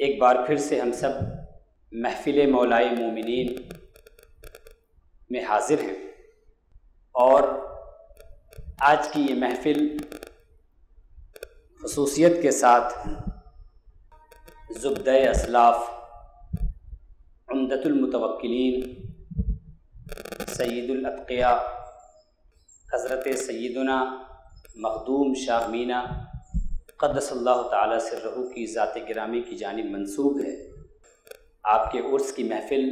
एक बार फिर से हम सब महफिल मौलाए मोमिनीन में हाजिर हैं और आज की ये महफिल खुसूसियत के साथ ज़ुब्दे असलाफ़ उम्दतुल मुतवक्किलीन सय्यदुल अत्क़िया हज़रत सय्यदुना मखदूम शाह मीना क़द्दसल्लाहु ताला सिर्रहू की ज़ात गिरामी की जानिब मंसूब है। आपके उर्स की महफिल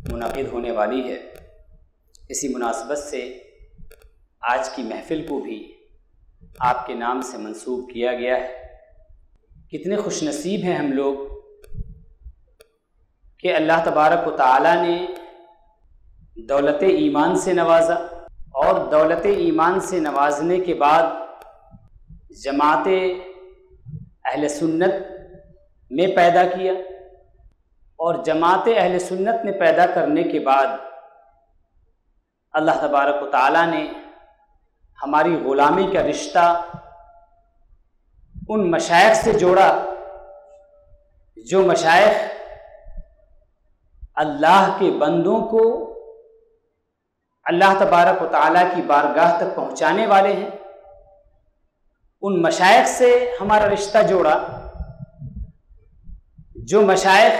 मुनक़िद होने वाली है। इसी मुनासबत से आज की महफिल को भी आपके नाम से मंसूब किया गया है। कितने खुशनसीब हैं हम लोग कि अल्लाह तबारक व तआला ने दौलत ईमान से नवाजा और दौलत ईमान से नवाजने के बाद जमात अहले सुन्नत में पैदा किया और जमात अहले सुन्नत में पैदा करने के बाद अल्लाह तबारक व तआला ने हमारी ग़ुलामी का रिश्ता उन मशाइख से जोड़ा जो मशाइख अल्लाह के बंदों को अल्लाह तबारक व तआला की बारगाह तक पहुँचाने वाले हैं। उन मशाइख से हमारा रिश्ता जोड़ा जो मशाइख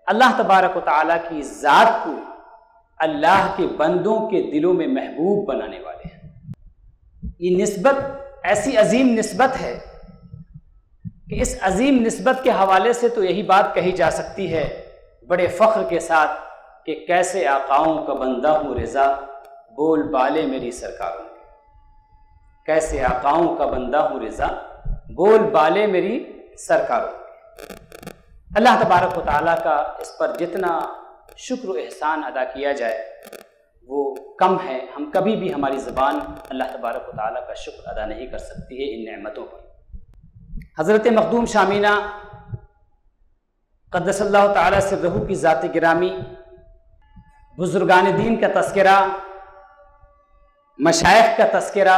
अल्लाह तबारक व तआला की ज़ात को अल्लाह के बंदों के दिलों में महबूब बनाने वाले हैं। ये निस्बत ऐसी अजीम निस्बत है कि इस अजीम निस्बत के हवाले से तो यही बात कही जा सकती है बड़े फ़ख्र के साथ कि कैसे आकाओं का बंदा हूँ रिज़ा बोल बाले मेरी सरकारों के। कैसे आकाओं का बंदा हूँ रिज़ा बोल बाले मेरी सरकारों के। अल्लाह तबारक व तआला का इस पर जितना शुक्र व एहसान अदा किया जाए वो कम है। हम कभी भी हमारी ज़बान अल्लाह तबारक व तआला का शुक्र अदा नहीं कर सकती है इन नेमतों पर। हज़रत मखदूम शाह मीना क़द्दसल्लाहु ताला सिर्रहू की ज़ात गिरामी, बुज़ुर्गान दीन का तज़किरा, मशाइख का तज़किरा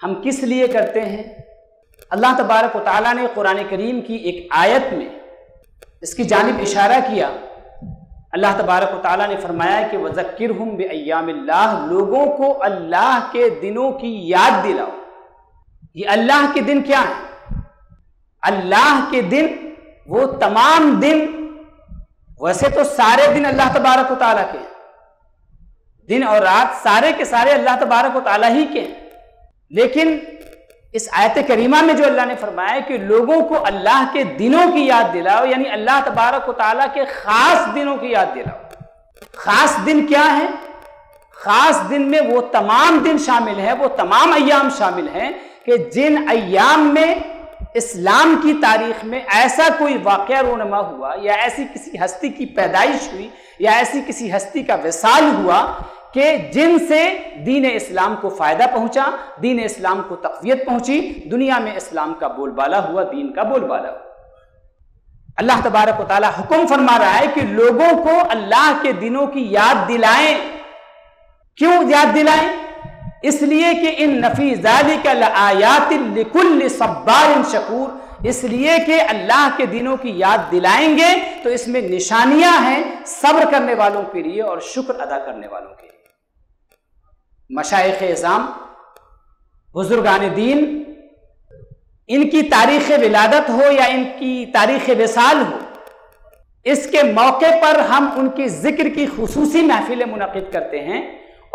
हम किस लिए करते हैं? अल्लाह तबारक व तआला ने कुरान करीम की एक आयत में इसकी जानिब इशारा किया। अल्लाह तबारक व तआला ने फरमाया कि वज़क्किरहुम बिअय्यामिल्लाह, लोगों को अल्लाह के दिनों की याद दिलाओ। ये अल्लाह के दिन क्या है? अल्लाह के दिन वो तमाम दिन, वैसे तो सारे दिन अल्लाह तबारक व तआला के, दिन और रात सारे के सारे अल्लाह तबारक व तआला ही के, लेकिन इस आयत करीमा में जो अल्लाह ने फरमाया कि लोगों को अल्लाह के दिनों की याद दिलाओ, यानी अल्लाह तबारक व तआला के खास दिनों की याद दिलाओ। खास दिन क्या है? खास दिन में वो तमाम दिन शामिल है, वो तमाम अय्याम शामिल हैं कि जिन अय्याम में इस्लाम की तारीख में ऐसा कोई वाक़या रोनमा हुआ या ऐसी किसी हस्ती की पैदाइश हुई या ऐसी किसी हस्ती का विसाल हुआ कि जिनसे दीन इस्लाम को फ़ायदा पहुंचा, दीन इस्लाम को तक़वियत पहुंची, दुनिया में इस्लाम का बोलबाला हुआ, दीन का बोलबाला हुआ। अल्लाह तबारक व तआला हुक्म फरमा रहा है कि लोगों को अल्लाह के दिनों की याद दिलाएं। क्यों याद दिलाएं? इसलिए कि इन नफ़ी ज़ालिका लआयातिन लिकुल्लि सब्बारिन शकूर, इसलिए कि अल्लाह के दिनों की याद दिलाएंगे तो इसमें निशानियां हैं सब्र करने वालों के लिए और शुक्र अदा करने वालों के लिए। मशाइख़ इज़ाम, बुजुर्गान दीन, इनकी तारीख़ विलादत हो या इनकी तारीख़ विसाल हो, इसके मौके पर हम उनकी ज़िक्र की खुसूसी महफिलें मुनक़िद करते हैं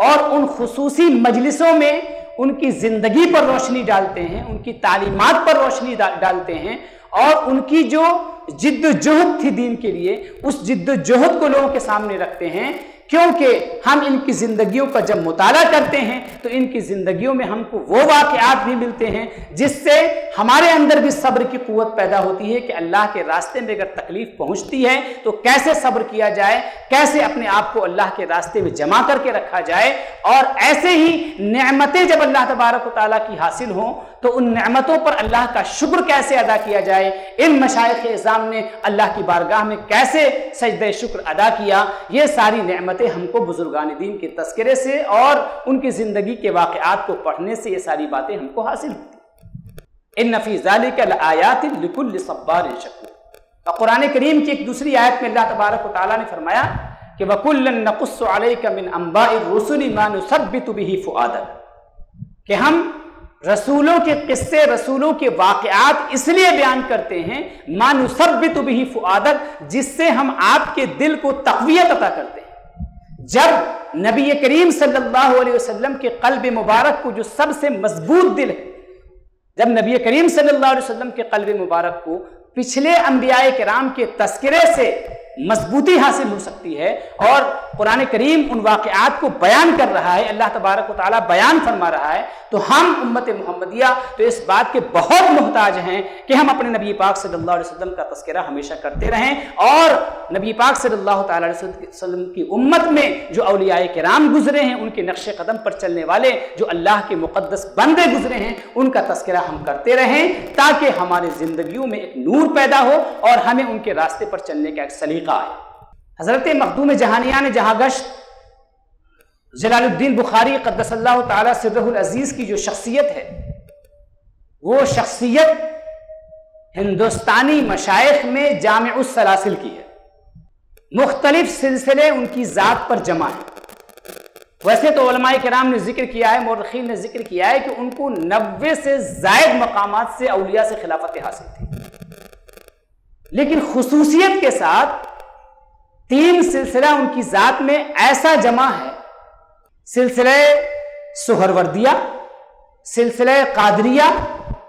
और उन खुसूसी मजलिसों में उनकी ज़िंदगी पर रोशनी डालते हैं, उनकी तालीमात पर रोशनी डालते हैं और उनकी जो जिद्दोजहद थी दीन के लिए, उस जिद्दोजहद को लोगों के सामने रखते हैं। क्योंकि हम इनकी ज़िंदगियों का जब मुताला करते हैं तो इनकी ज़िंदगियों में हमको वो वाक़यात भी मिलते हैं जिससे हमारे अंदर भी सब्र की क़ुव्वत पैदा होती है कि अल्लाह के रास्ते में अगर तकलीफ़ पहुँचती है तो कैसे सब्र किया जाए, कैसे अपने आप को अल्लाह के रास्ते में जमा करके रखा जाए। और ऐसे ही नेमतें जब अल्लाह तबारक व तआला की हासिल हों तो उन नेमतों पर अल्लाह का शुक्र कैसे अदा किया जाए, इन मशाइख़ इज़ाम ने अल्लाह की बारगाह में कैसे सजदे शुक्र अदा किया, ये सारी नेमतें हमको बुजुर्गान दीन के तज़किरे से और उनकी ज़िंदगी के वाक़यात को पढ़ने से ये सारी बातें हमको हासिल होती। इन्न फी ज़ालिका लआयातिन लिकुल्लि सब्बारिन शकूर। और कुरान करीम की एक दूसरी आयत में अल्लाह तबारक व तआला ने फरमाया कि वकुल्लन नक़ुस्सु अलैका मिन अंबाइर रुसुलि मा नुसब्बितु बिही फुआदक, कि हम रसूलों के किस्से, रसूलों के वाक़यात इसलिए बयान करते हैं मा नुसब्बितु बिही फुआदक, जिससे हम आपके दिल को तक़वियत अता करते हैं। जब नबी करीम सल्लल्लाहु अलैहि वसल्लम के क़ल्ब मुबारक को, जो सबसे मजबूत दिल है, जब नबी करीम सल्लल्लाहु अलैहि वसल्लम के क़ल्ब मुबारक को पिछले अंबियाए किराम के तस्करे से मजबूती हासिल हो सकती है, और कुरान करीम उन वाक़यात को बयान कर रहा है, अल्लाह तबारक व तआला बयान फरमा रहा है, तो हम उम्मत मुहम्मदिया तो इस बात के बहुत मोहताज हैं कि हम अपने नबी पाक सल्लल्लाहु अलैहि वसल्लम का तस्करा हमेशा करते रहें, और नबी पाक सल्लल्लाहु अलैहि वसल्लम की उम्मत में जो औलियाए किराम गुजरे हैं, उनके नक्शे कदम पर चलने वाले जो अल्लाह के मुक़द्दस बंदे गुजरे हैं, उनका तस्करा हम करते रहें, ताकि हमारी ज़िंदगियों में एक नूर पैदा हो और हमें उनके रास्ते पर चलने का एक सलीका आए। हज़रत मखदूम जहानिया ने जहां गश्त जलालुद्दीन बुखारी क़द्दसल्लाहु ताला सिर्रुहुल अज़ीज़ की जो शख्सियत है, वो शख्सियत हिंदुस्तानी मशाइख में जामिउस सलासिल की है। मुख्तलिफ सिलसिले उनकी ज़ात पर जमा है। वैसे तो उलमाए किराम ने जिक्र किया है, मुर्रखीन ने जिक्र किया है कि उनको 90 से ज़ायद मकामात से औलिया से खिलाफत हासिल थी, लेकिन खुसूसियत के साथ 3 सिलसिला उनकी ज़ात में ऐसा जमा है, सिलसिले सुहरवर्दिया, सिलसिले कादरिया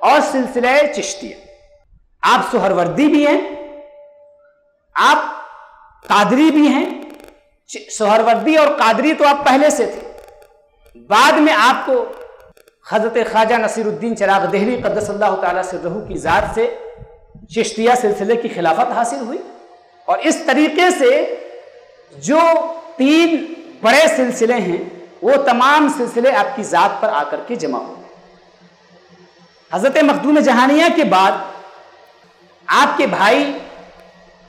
और सिलसिले चिश्तिया। आप सुहरवर्दी भी हैं, आप कादरी भी हैं। सुहरवर्दी और कादरी तो आप पहले से थे, बाद में आपको हज़रत ख्वाजा नसीरुद्दीन चिराग देहली क़द्दसल्लाहु ताला सिर्रहू की ज़ात से चिश्तिया सिलसिले की खिलाफत हासिल हुई, और इस तरीके से जो 3 बड़े सिलसिले हैं, वो तमाम सिलसिले आपकी ज़ात पर आकर के जमा हो गए। हज़रत मखदूम जहानिया के बाद आपके भाई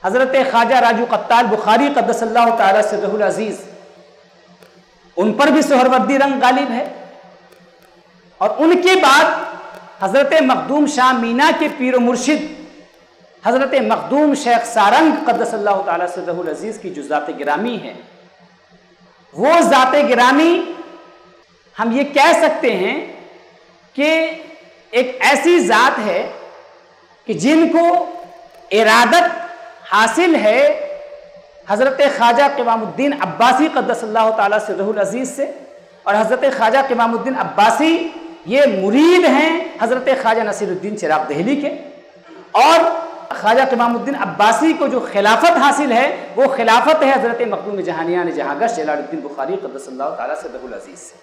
हज़रत ख्वाजा राजू कत्ताल बुखारी क़द्दसल्लाहु ताला सिर्रुहुल अज़ीज़, उन पर भी सुहरवर्दी रंग गालिब है, और उनके बाद हज़रत मखदूम शाह मीना के पीर मुर्शिद हज़रत मखदूम शेख सारंग क़द्दसल्लाहु ताला सिर्रुहुल अज़ीज़ की जो ज़ात गिरामी है, वो ज़ात गिरामी हम ये कह सकते हैं कि एक ऐसी ज़ात है कि जिनको इरादत हासिल है हज़रत ख्वाजा क़िवामुद्दीन अब्बासी क़द्दसल्लाहु ताला सिर्रुहुल अज़ीज़ से, और हज़रत ख्वाजा क़िवामुद्दीन अब्बासी ये मुरीद हैं हज़रत ख्वाजा नसीरुद्दीन चिराग देहली के, और ख्वाजा क़िवामुद्दीन अब्बासी को जो खिलाफत हासिल है, वो खिलाफत है हज़रत मखदूम जहानिया ने जहां गश्त जलालुद्दीन बुखारी क़द्दसल्लाहु ताला सिर्रुहुल अज़ीज़ से।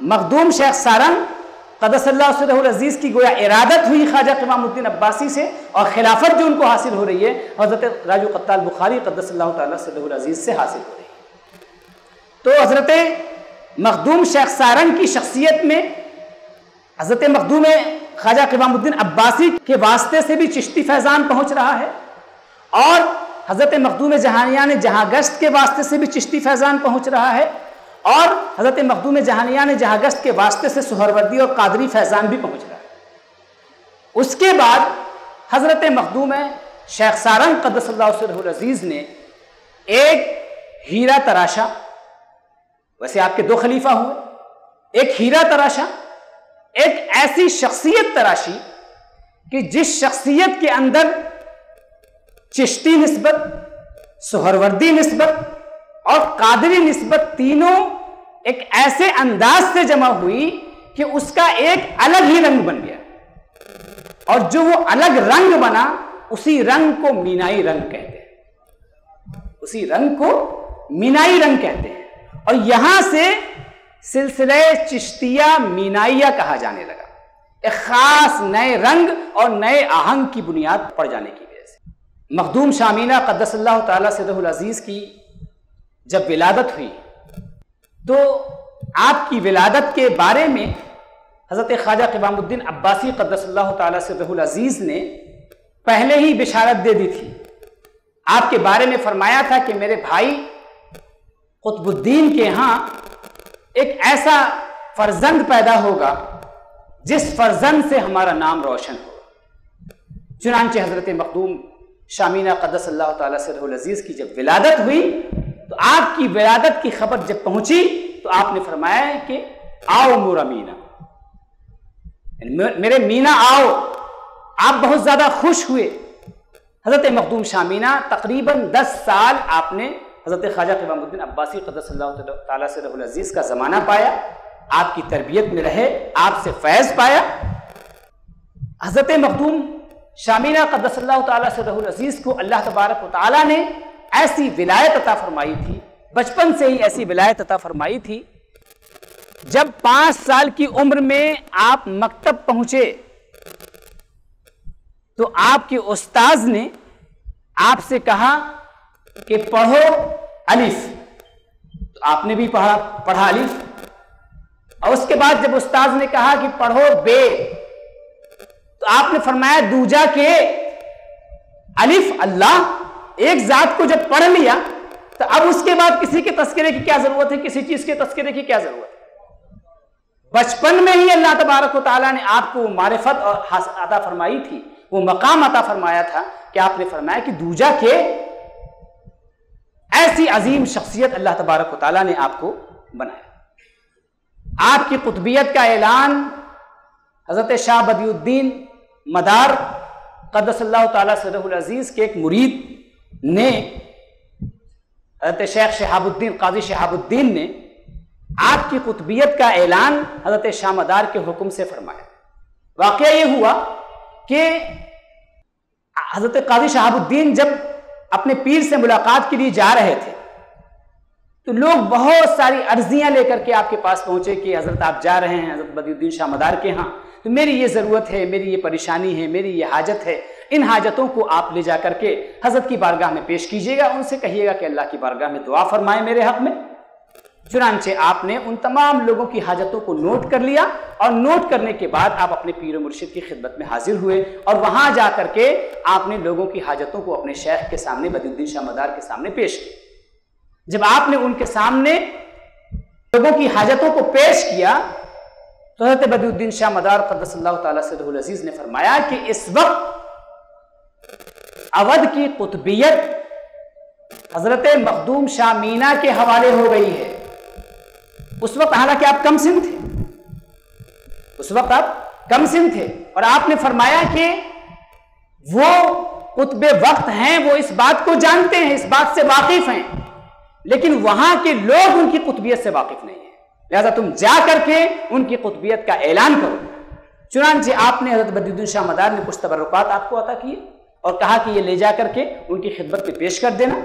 मखदूम शेख सारंग क़द्दसल्लाहु सिर्रुहुल अज़ीज़ की गोया इरादत हुई ख्वाजा क़िवामुद्दीन अब्बासी से, और खिलाफत जो उनको हासिल हो रही है हज़रत राजू कत्ताल बुखारी क़द्दसल्लाहु ताला सिर्रुहुल अज़ीज़ से हासिल हो रही है। तो हज़रत मखदूम शेख सारंग की शख्सियत में हज़रत मखदूम ख्वाजा क़िवामुद्दीन अब्बासी के वास्ते से भी चिश्ती फैज़ान पहुँच रहा है, और हज़रत मखदूम जहानिया ने जहां गश्त के वास्ते से भी चिश्ती फैज़ान पहुँच रहा है, और हज़रत मखदूम जहानिया ने जहां गश्त के वास्ते से सुहरवर्दी और कादरी फैज़ान भी पहुँच रहा है। उसके बाद हज़रत मखदूम शेख सारंग क़द्दसल्लाहु सिर्रुहुल अज़ीज़ ने एक हीरा तराशा, वैसे आपके 2 खलीफा हुए, एक हीरा तराशा, एक ऐसी शख्सियत तराशी कि जिस शख्सियत के अंदर चिश्ती निस्बत, सुहरवर्दी निस्बत और कादरी निस्बत तीनों एक ऐसे अंदाज से जमा हुई कि उसका एक अलग ही रंग बन गया, और जो वो अलग रंग बना, उसी रंग को मीनाई रंग कहते हैं, उसी रंग को मीनाई रंग कहते हैं। और यहां से सिलसिले चिश्तिया मीनाइया कहा जाने लगा, एक खास नए रंग और नए आहंग की बुनियाद पड़ जाने की वजह से। मखदूम शाह मीना क़द्दसल्लाहु ताला सिर्रुहुल अज़ीज़ की जब विलादत हुई, तो आपकी विलादत के बारे में हज़रत ख्वाजा क़िवामुद्दीन अब्बासी क़द्दसल्लाहु ताला सिर्रुहुल अज़ीज़ ने पहले ही बिशारत दे दी थी। आपके बारे में फरमाया था कि मेरे भाई क़ुतबुद्दीन के यहाँ एक ऐसा फर्जंद पैदा होगा जिस फर्जंद से हमारा नाम रोशन हो। चुनांचे हजरत मखदूम शामीना क़द्दसल्लाहु ताला सिर्रुल अज़ीज़ की जब विलादत हुई तो आपकी विलादत की खबर जब पहुंची तो आपने फरमाया कि आओ नूरा मीना, मेरे मीना आओ। आप बहुत ज्यादा खुश हुए। हजरत मखदूम शामीना तकरीबन 10 साल आपने हजरत ख्वाजा क़यामुद्दीन अब्बासी क़द्दसल्लाहु ताला सिर्रुल अज़ीज़ का ज़माना पाया, आपकी तरबियत में रहे, आपसे फैज़ पाया। हजरत मखदूम शामीना क़द्दसल्लाहु ताला सिर्रुल अज़ीज़ को अल्लाह तबारक व तआला ने ऐसी विलायत अता फरमाई थी, बचपन से ही ऐसी विलायत अता फरमाई थी। जब 5 साल की उम्र में आप मकतब पहुंचे तो आपके उस्ताज ने आपसे कहा कि पढ़ो अलिफ, तो आपने भी पढ़ा अलिफ। और उसके बाद जब उस्ताज ने कहा कि पढ़ो बे, तो आपने फरमाया दूजा के अलिफ अल्लाह। एक जात को जब पढ़ लिया तो अब उसके बाद किसी के तस्करे की क्या जरूरत है, किसी चीज के तस्करे की क्या जरूरत है। बचपन में ही अल्लाह तबारक व तआला ने आपको मारिफत और अता फरमाई थी, वो मकाम अता फरमाया था कि आपने फरमाया कि दूजा के ऐसी अजीम शख्सियत अल्लाह तबारक व तआला ने आपको बनाया। आपकी कुतबियत का ऐलान हजरत शाह बदियुद्दीन मदार क़द्दसल्लाहु ताला सिर्रुल अज़ीज़ के एक मुरीद ने, हजरत शेख शहाबुद्दीन काजी शहाबुद्दीन ने आपकी कुतबियत का ऐलान हजरत शाह मदार के हुक्म से फरमाया। वाक़या ये हुआ कि हजरत काजी शहाबुद्दीन जब अपने पीर से मुलाकात के लिए जा रहे थे तो लोग बहुत सारी अर्जियां लेकर के आपके पास पहुंचे कि हजरत आप जा रहे हैं हजरत बदियुद्दीन शाह मदार के यहाँ, तो मेरी ये ज़रूरत है, मेरी ये परेशानी है, मेरी ये हाजत है, इन हाजतों को आप ले जा करके हजरत की बारगाह में पेश कीजिएगा, उनसे कहिएगा कि अल्लाह की बारगाह में दुआ फरमाए मेरे हक में। चुनांचे आपने उन तमाम लोगों की हाजतों को नोट कर लिया और नोट करने के बाद आप अपने पीर मुर्शिद की खिदमत में हाजिर हुए और वहां जा करके आपने लोगों की हाजतों को अपने शेख के सामने बदियुद्दीन शाह मदार के सामने पेश किया। जब आपने उनके सामने लोगों की हाजतों को पेश किया तो हज़रत बदियुद्दीन शाह मदार क़द्दसल्लाहु ताला सिर्रुल अज़ीज़ ने फरमाया कि इस वक्त अवध की कुतबियत हजरत मखदूम शामीना के हवाले हो गई है। उस वक्त हालांकि आप कम सिन थे, उस वक्त आप कम सिन थे और आपने फरमाया कि वो कुतबे वक्त हैं, वो इस बात को जानते हैं, इस बात से वाकिफ हैं, लेकिन वहां के लोग उनकी कुतबियत से वाकिफ नहीं है, लिहाजा तुम जा करके उनकी कुतबियत का ऐलान करो। चुनांचे आपने हजरत बदियुद्दीन शाह मदार ने कुछ तबर्रुकात आपको अता किए और कहा कि ये ले जा करके उनकी खिदमत में पेश कर देना।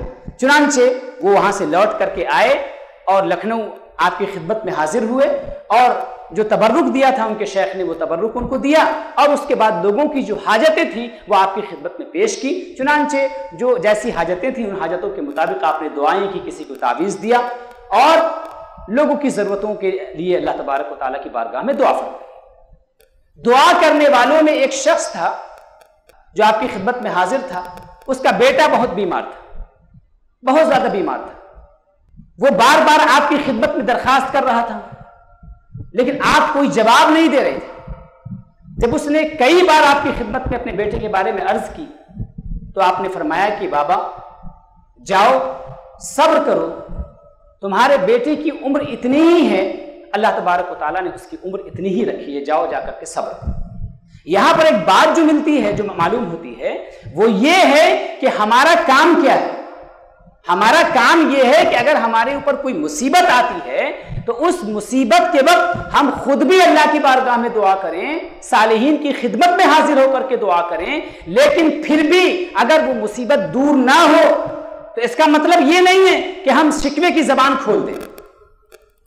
चुनांचे वो वहां से लौट करके आए और लखनऊ आपकी खिदमत में हाजिर हुए और जो तबर्रुक दिया था उनके शेख ने वो तबर्रुक उनको दिया और उसके बाद लोगों की जो हाजतें थी वो आपकी खिदमत में पेश की। चुनांचे जो जैसी हाजतें थी उन हाजतों के मुताबिक आपने दुआएं की, किसी को तावीज़ दिया और लोगों की ज़रूरतों के लिए अल्लाह तबारक व तआला की बारगाह में दुआ फरमाई। दुआ करने वालों में एक शख्स था जो आपकी खिदमत में हाजिर था, उसका बेटा बहुत बीमार था, बहुत ज्यादा बीमार था। वो बार बार आपकी खिदमत में दरखास्त कर रहा था लेकिन आप कोई जवाब नहीं दे रहे थे। जब उसने कई बार आपकी खिदमत में अपने बेटे के बारे में अर्ज की तो आपने फरमाया कि बाबा जाओ सब्र करो, तुम्हारे बेटे की उम्र इतनी ही है, अल्लाह तबारक व तआला ने उसकी उम्र इतनी ही रखी है, जाओ जाकर के सब्र करो। यहां पर एक बात जो मिलती है, जो मालूम होती है, वो ये है कि हमारा काम क्या है। हमारा काम ये है कि अगर हमारे ऊपर कोई मुसीबत आती है तो उस मुसीबत के वक्त हम खुद भी अल्लाह की बारगाह में दुआ करें, सालिहीन की खिदमत में हाजिर होकर के दुआ करें, लेकिन फिर भी अगर वो मुसीबत दूर ना हो तो इसका मतलब ये नहीं है कि हम शिकवे की जबान खोल दें,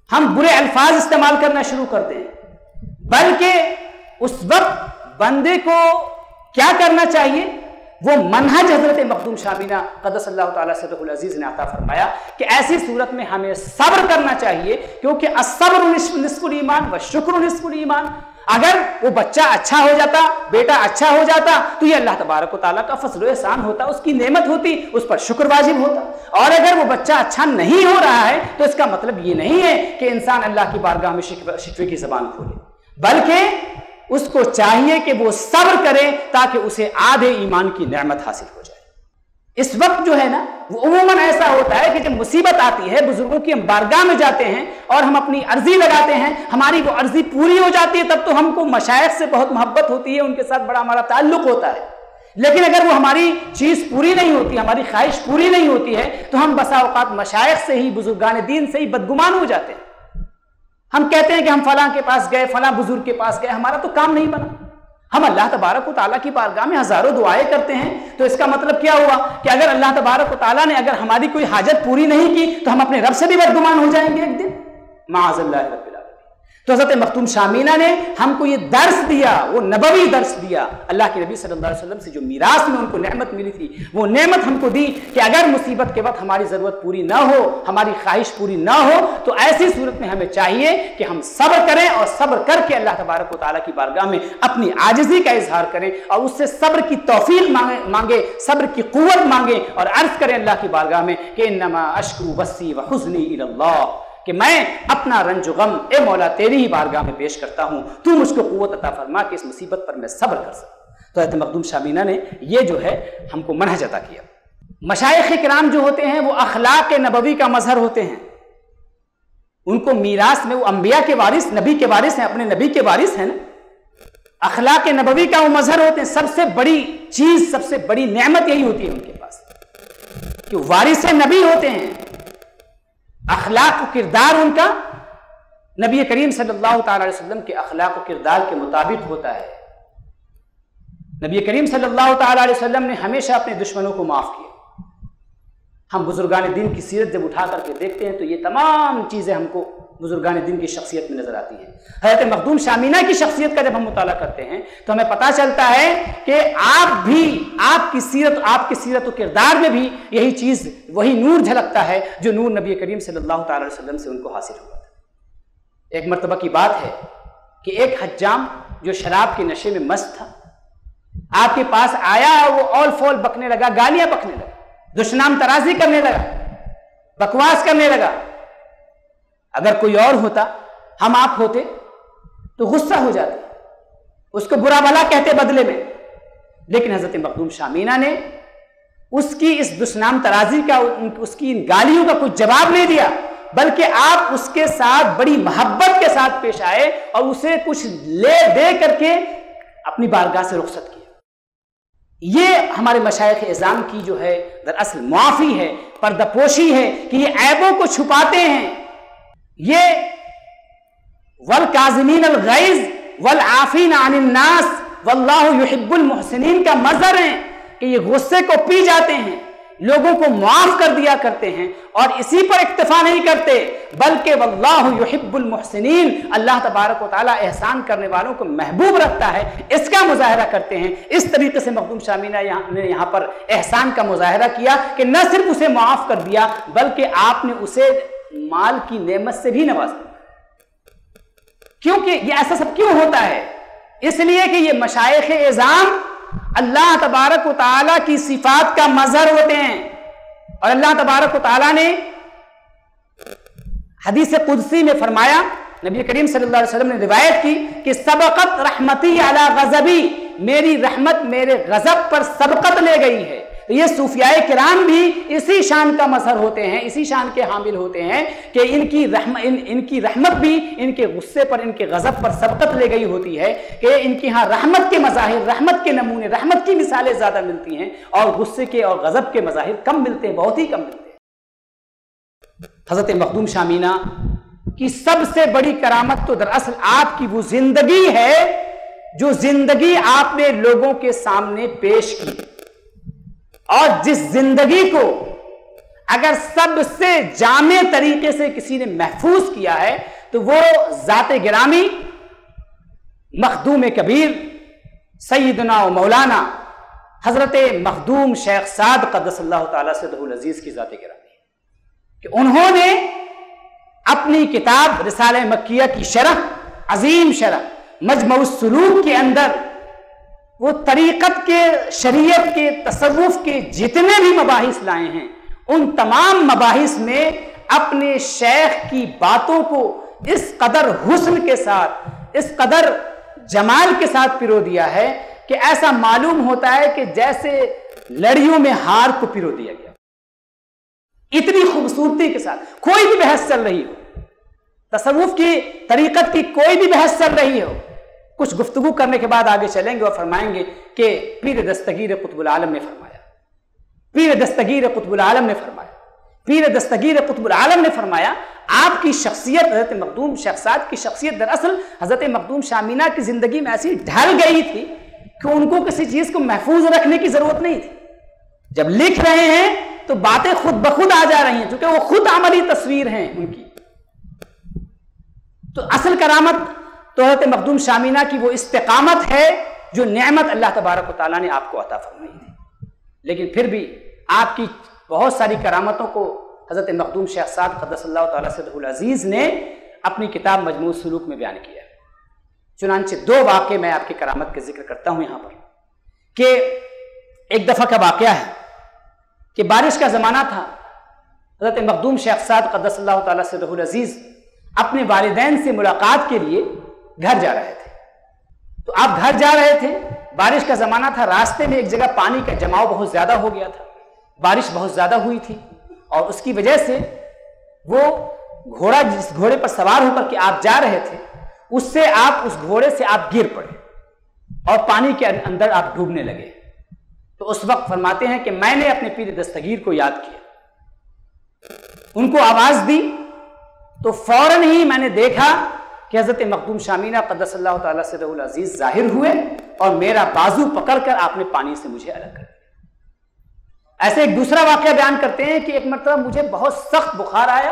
हम बुरे अल्फाज इस्तेमाल करना शुरू कर दें, बल्कि उस वक्त बंदे को क्या करना चाहिए, वो मनहज हजरत मखदूम शामीना क़द्दसल्लाहु ताला सिर्रुल अज़ीज़ ने अता फरमाया कि ऐसी सूरत में हमें सब्र करना चाहिए, क्योंकि अस्सब्रु निस्फुल ईमान व शुक्र निस्फुल ईमान। अगर वो बच्चा अच्छा हो जाता, बेटा अच्छा हो जाता, तो ये अल्लाह तबारक व तआला का फज़ल व एहसान होता, उसकी नेमत होती, उस पर शुक्र वाजिब होता। और अगर वो बच्चा अच्छा नहीं हो रहा है तो इसका मतलब ये नहीं है कि इंसान अल्लाह की बारगाह में शिकवे की ज़बान खोले, बल्कि उसको चाहिए कि वो सब्र करे ताकि उसे आधे ईमान की नेमत हासिल हो जाए। इस वक्त जो है ना, वो उमूमन ऐसा होता है कि जब मुसीबत आती है, बुजुर्गों की हम बारगाह में जाते हैं और हम अपनी अर्जी लगाते हैं, हमारी वो अर्जी पूरी हो जाती है, तब तो हमको मशाइख से बहुत मोहब्बत होती है, उनके साथ बड़ा हमारा ताल्लुक होता है। लेकिन अगर वो हमारी चीज पूरी नहीं होती, हमारी ख्वाहिश पूरी नहीं होती है, तो हम बसा औकात मशाइख से ही, बुजुर्गान दीन से ही बदगुमान हो जाते हैं। हम कहते हैं कि हम फलां के पास गए, फलां बुजुर्ग के पास गए, हमारा तो काम नहीं बना। हम अल्लाह तबारक व तआला की बारगाह में हजारों दुआएं करते हैं, तो इसका मतलब क्या हुआ कि अगर अल्लाह तबारक व तआला ने अगर हमारी कोई हाजत पूरी नहीं की तो हम अपने रब से भी बदगुमान हो जाएंगे एक दिन, माअज़ल्लाह रब्बिल आलमीन। तो हज़रत मखदूम शामीना ने हमको ये दर्स दिया, वो नबवी दर्स दिया। अल्लाह के नबी सल्लल्लाहु अलैहि वसल्लम से जो मीरास में उनको नेमत मिली थी, वो नेमत हमको दी कि अगर मुसीबत के वक्त हमारी ज़रूरत पूरी ना हो, हमारी ख्वाहिश पूरी ना हो, तो ऐसी सूरत में हमें चाहिए कि हम सब्र करें और सब्र करके अल्लाह तबारक व तआला की बारगाह में अपनी आजिज़ी का इजहार करें और उससे सब्र की तौफीक मांगे, सब्र की कुव्वत मांगे और अर्ज करें अल्लाह की बारगाह में कि इन्नमा अश्कू बस्सी व हुज़्नी इलल्लाह, कि मैं अपना रंज गम ए मौला तेरी ही बारगाह में पेश करता हूं, तू मुझको कुव्वत अता फरमा कि इस मुसीबत पर मैं सब्र कर सकूं। तो हज़रत मखदूम शामीना ने ये जो है हमको मनहज अता किया। मशाइख किराम जो होते हैं वो अखलाक नबवी का मजहर होते हैं। उनको मीरास में, वो अंबिया के वारिस, नबी के वारिस हैं, अपने नबी के वारिस हैं ना, अखलाक नबवी का वो मजहर होते हैं। सबसे बड़ी चीज, सबसे बड़ी नेमत यही होती है उनके पास कि वारिस नबी होते हैं। अखलाक व किरदार उनका नबी करीम सल्लल्लाहु अलैहि वसल्लम के अखलाक व किरदार के मुताबिक होता है। नबी करीम सल्लल्लाहु अलैहि वसल्लम ने हमेशा अपने दुश्मनों को माफ किया। हम बुजुर्गान दीन की सीरत जब उठा करके देखते हैं तो ये तमाम चीजें हमको बुजुर्गान दीन की शख्सियत में नजर आती हैं। हज़रत मखदूम शामीना की शख्सियत का जब हम मुताला करते हैं तो हमें पता चलता है कि आप भी, आपकी सीरत व किरदार में भी यही चीज, वही नूर झलकता है जो नूर नबी करीम सल्लल्लाहु अलैहि वसल्लम से उनको हासिल हुआ था। एक मर्तबा की बात है कि एक हज्जाम जो शराब के नशे में मस्त था, आपके पास आया और वो ऑल फॉल बकने लगा, गालियां बकने लगा, दुश्मनाम तराजी करने लगा, बकवास करने लगा। अगर कोई और होता, हम आप होते, तो गुस्सा हो जाते, उसको बुरा भला कहते बदले में। लेकिन हजरत मखदूम शामीना ने उसकी इस दुश्मनाम तराजी का, उसकी इन गालियों का कोई जवाब नहीं दिया, बल्कि आप उसके साथ बड़ी मोहब्बत के साथ पेश आए और उसे कुछ ले दे करके अपनी बारगाह से रुखसत किया। ये हमारे मशाइख इज़ाम की जो है दरअसल मुआफ़ी है, पर्दापोशी है कि ये ऐबों को छुपाते हैं। ये वल काज़िमीन अल गैज़ वल आफ़ीन अनिन नास वल्लाहु युहिब्बुल मुहसिनीन का मज़हर है कि ये गुस्से को पी जाते हैं, लोगों को माफ कर दिया करते हैं और इसी पर इक्तफा नहीं करते, बल्कि वल्लाहु युहिब्बुल मुहसिनीन, अल्लाह तबारक व तआला एहसान करने वालों को महबूब रखता है, इसका मुजाहरा करते हैं। इस तरीके से मखदूम शामीना ने यहाँ पर एहसान का मुजाहरा किया कि न सिर्फ उसे माफ कर दिया बल्कि आपने उसे माल की नेमत से भी नवाजा। क्योंकि ये ऐसा सब क्यों होता है? इसलिए कि ये मशाइख इज़ाम अल्लाह तबारक व तआला की सिफात का मजहर होते हैं और अल्लाह तबारक व तआला ने हदीस कुदसी में फरमाया, नबी करीम सल्लल्लाहु अलैहि वसल्लम ने रिवायत की कि सबक़त रहमती अला गज़बी, मेरी रहमत मेरे गज़ब पर सबकत ले गई है। तो ये सूफियाए किराम भी इसी शान का मजहर होते हैं, इसी शान के हामिल होते हैं कि इनकी रहमत भी इनके गुस्से पर, इनके गज़ब पर सबकत ले गई होती है कि इनके यहाँ रहमत के मज़ाहिर, रहमत के नमूने, रहमत की मिसालें ज़्यादा मिलती हैं और गुस्से के और गज़ब के मज़ाहिर कम मिलते हैं, बहुत ही कम मिलते हैं। हज़रत मखदूम शामीना की सबसे बड़ी करामत तो दरअसल आपकी वो जिंदगी है जो जिंदगी आपने लोगों के सामने पेश की, और जिस जिंदगी को अगर सबसे जामे तरीके से किसी ने महफूज किया है तो वो ज़ाते गिरामी मखदूम कबीर सैयदना व मौलाना हजरत मखदूम शेख साद क़द्दसल्लाहु तआला सिर्रहुल अज़ीज़ की ज़ाते गिरामी है कि उन्होंने अपनी किताब रिसाले मक्किया की शरह, अजीम शरह मजमउस सुलूक के अंदर वो तरीक़त के, शरीयत के, तसव्वुफ़ के जितने भी मबाहिस लाए हैं, उन तमाम मबाहिस में अपने शेख की बातों को इस कदर हुस्न के साथ, इस कदर जमाल के साथ पिरो दिया है कि ऐसा मालूम होता है कि जैसे लड़ियों में हार को पिरो दिया गया। इतनी खूबसूरती के साथ कोई भी बहस चल रही हो, तसव्वुफ की तरीकत की कोई भी बहस चल रही हो, कुछ गुफ्तगू करने के बाद आगे चलेंगे और फरमाएंगे कि पीर दस्तगीर कुतुबुल आलम ने फरमाया, पीर दस्तगीर कुतुबुल आलम ने फरमाया, पीर दस्तगीर कुतुबुल आलम ने फरमाया। आपकी शख्सियत, हज़रत मखदूम शख्सात की शख्सियत दरअसल हज़रत मखदूम शामीना की ज़िंदगी में ऐसी ढल गई थी कि उनको किसी चीज़ को महफूज रखने की ज़रूरत नहीं थी। जब लिख रहे हैं तो बातें खुद ब खुद आ जा रही हैं, क्योंकि वो खुद अमली तस्वीर हैं उनकी। तो असल करामत तो हज़रत मखदूम शामीना की वो इस्तिकामत है जो नेमत अल्लाह तबारक व तआला ने आपको अता फरमाई थी। लेकिन फिर भी आपकी बहुत सारी करामतों को हज़रत मखदूम शेख साद क़द्दसल्लाहु तआला सिर्रुल अज़ीज़ ने अपनी किताब मजमू सुलूक में बयान किया। चुनांचे दो वाक़े मैं आपकी करामत का जिक्र करता हूँ यहाँ पर कि एक दफ़ा का वाक़या है कि बारिश का ज़माना था। हज़रत मखदूम शेख साद क़द्दसल्लाहु तआला सिर्रुल अज़ीज़ अपने वालिदैन से मुलाकात के लिए घर जा रहे थे। तो आप घर जा रहे थे, बारिश का ज़माना था, रास्ते में एक जगह पानी का जमाव बहुत ज़्यादा हो गया था, बारिश बहुत ज़्यादा हुई थी और उसकी वजह से वो घोड़ा, जिस घोड़े पर सवार होकर के आप जा रहे थे, उससे आप उस घोड़े से आप गिर पड़े और पानी के अंदर आप डूबने लगे। तो उस वक्त फरमाते हैं कि मैंने अपने पीर दस्तगीर को याद किया, उनको आवाज़ दी, तो फौरन ही मैंने देखा कि हज़रत मखदूम शामीना क़द्दसल्लाहु तआला सिर्रुल अज़ीज़ ज़ाहिर हुए और मेरा बाजू पकड़कर आपने पानी से मुझे अलग कर दिया। ऐसे एक दूसरा वाक़या बयान करते हैं कि एक मरतबा मुझे बहुत सख्त बुखार आया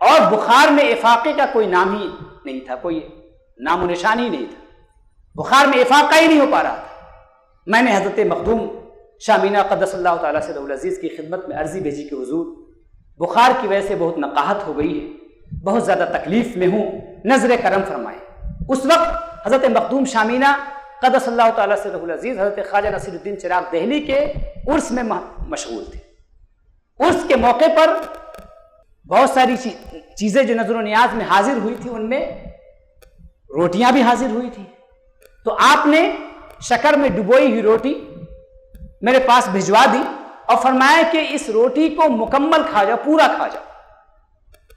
और बुखार में इफाक़े का कोई नाम ही नहीं था, कोई नामो निशान ही नहीं था, बुखार में इफाक़ा ही नहीं हो पा रहा था। मैंने हज़रत मखदूम शामीना क़द्दसल्लाहु तआला सिर्रुल अज़ीज़ की खिदमत में अर्ज़ी भेजी कि हुज़ूर, बुखार की वजह से बहुत नकाहत हो गई है, बहुत ज़्यादा तकलीफ़ में हूँ, नज़र करम फरमाए। उस वक्त हज़रत मखदूम शामीना क़द्दसल्लाहु तआला सिर्रुल अज़ीज़ हज़रत ख्वाजा नसीरुद्दीन चिराग दहली के उर्स में मशगूल थे। उर्स के मौके पर बहुत सारी चीज़ें जो नज़र नियाज में हाजिर हुई थी, उनमें रोटियां भी हाजिर हुई थी। तो आपने शक्कर में डुबोई हुई रोटी मेरे पास भिजवा दी और फरमाया कि इस रोटी को मुकम्मल खा जाओ, पूरा खा जाओ।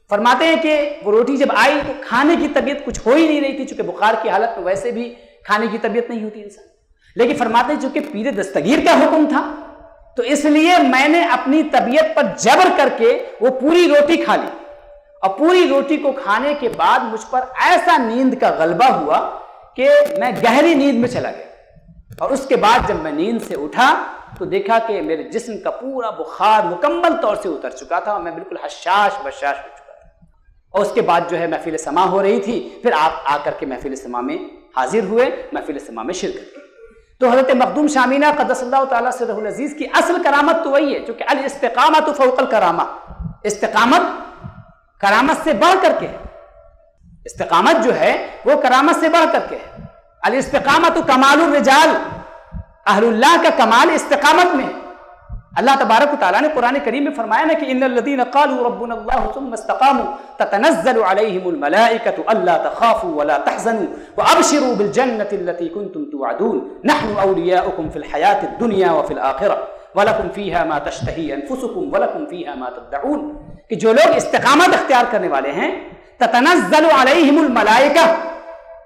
फरमाते हैं कि वो रोटी जब आई तो खाने की तबीयत कुछ हो ही नहीं रही थी, चूंकि बुखार की हालत में वैसे भी खाने की तबीयत नहीं होती इंसान। लेकिन फरमाते हैं चूंकि पीर दस्तगीर का हुक्म था तो इसलिए मैंने अपनी तबीयत पर जबर करके वो पूरी रोटी खा ली और पूरी रोटी को खाने के बाद मुझ पर ऐसा नींद का गलबा हुआ कि मैं गहरी नींद में चला गया। और उसके बाद जब मैं नींद से उठा तो देखा कि मेरे जिस्म का पूरा बुखार मुकम्मल तौर से उतर चुका था और मैं बिल्कुल हशाश बशाश हो चुका था। और उसके बाद जो है महफिल समा हो रही थी, फिर आप आकर के महफिल समा में हाजिर हुए, महफिल समा में शिरकत की। तो हज़रत मखदूम शामीना क़द्दसल्लाहु तआला सिर्रुल अज़ीज़ की असल करामत तो वही है, क्योंकि अल इस्तिक़ामतु फ़ौक़ल करामा, इस्तिक़ामत करामत से बढ़ करके है। इस्तिक़ामत जो है वो करामत से बढ़ करके है। अल इस्तिक़ामतु कमालुर रिजाल, अहलुल्लाह का कमाल इस्तिक़ामत में। अल्लाह तबारक व तआला ने कुरान करीम में फरमाया ना कि इन्नल लज़ीना क़ालू रब्बुनल्लाहु सुम्मा इस्तक़ामू ततनज़्ज़लु अलैहिमुल मलाइकतु अल्ला तख़ाफ़ू वला तहज़नू व अबशिरू बिल जन्नति अल्लती कुन्तुम तुअदून नहनु औलियाउकुम फ़िल हयातिद दुनिया व फ़िल आखिरह व लकुम फ़ीहा मा तश्तही अनफुसुकुम व लकुम फ़ीहा मा तदऊन। कि जो लोग इस्तिक़ामत इख्तियार करने वाले हैं, ततनज़्ज़लु अलैहिमुल मलाइका,